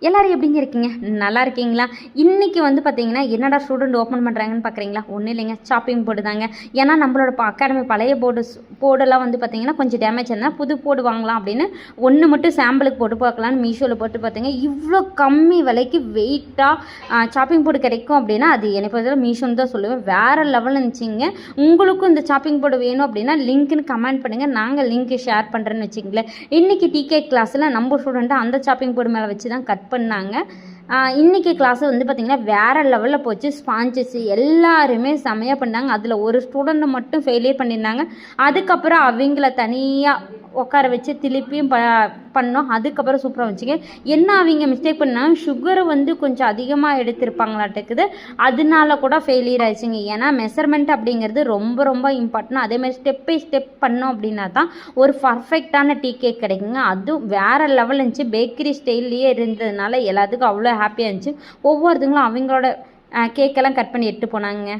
எல்லாரும் எப்படிங்க இருக்கீங்க? நல்லா இருக்கீங்களா? இன்னைக்கு வந்து பார்த்தீங்கன்னா, என்னடா ஸ்டூடெண்ட் ஓப்பன் பண்ணுறாங்கன்னு பார்க்குறீங்களா? ஒன்றும் இல்லைங்க. சாப்பிங் போர்டு தாங்க. ஏன்னா நம்மளோட அகாடமி பழைய போர்டெல்லாம் வந்து பார்த்தீங்கன்னா, கொஞ்சம் டேமேஜ் இருந்தால் புது போர்டு வாங்கலாம் அப்படின்னு ஒன்று மட்டும் சாம்பிளுக்கு போட்டு பார்க்கலான்னு மீஷோவில் போட்டு பார்த்தீங்க. இவ்வளோ கம்மி விலைக்கு வெயிட்டாக சாப்பிங் போர்டு கிடைக்கும் அப்படின்னா, அது என்னை பொறுத்தவரை மீஷோன்னு தான் சொல்லுவேன். வேறு லெவலில் இருந்துச்சுங்க. உங்களுக்கும் இந்த சாப்பிங் போர்டு வேணும் அப்படின்னா லிங்க்னு கமெண்ட் பண்ணுங்கள். நாங்கள் லிங்க்கு ஷேர் பண்ணுறேன்னு வச்சுங்களேன். இன்றைக்கி டிகே கிளாஸில் நம்ம ஸ்டூடெண்ட்டை அந்த சாப்பிங் போர்டு மேலே வச்சு தான் கட் பண்ணாங்க. இன்றைக்கி கிளாஸ் வந்து பார்த்திங்கன்னா வேறு லெவலில் போச்சு. ஸ்பான்சஸ் எல்லாருமே செமையாக பண்ணாங்க. அதில் ஒரு ஸ்டூடெண்ட்டை மட்டும் ஃபெயிலியர் பண்ணியிருந்தாங்க. அதுக்கப்புறம் அவங்கள தனியாக உட்கார வச்சு திருப்பியும் பண்ணோம். அதுக்கப்புறம் சூப்பராக வந்துச்சுங்க. என்ன அவங்க மிஸ்டேக் பண்ணாங்க, சுகரை வந்து கொஞ்சம் அதிகமாக எடுத்திருப்பாங்களாட்டுக்குது. அதனால கூட ஃபெயிலியர் ஆயிடுச்சுங்க. ஏன்னா மெஷர்மெண்ட் அப்படிங்கிறது ரொம்ப ரொம்ப இம்பார்ட்டன்ட். அதேமாதிரி ஸ்டெப் பை ஸ்டெப் பண்ணோம் அப்படின்னா தான் ஒரு பர்ஃபெக்டான டீ கேக் கிடைக்குங்க. அதுவும் வேறு லெவல் இருந்துச்சு. பேக்கரி ஸ்டைல்லையே இருந்ததுனால எல்லாத்துக்கும் அவ்வளோ ஹாப்பியாக இருந்துச்சு. ஒவ்வொருத்தங்களும் அவங்களோட கேக்கெல்லாம் கட் பண்ணி எடுத்து போனாங்க.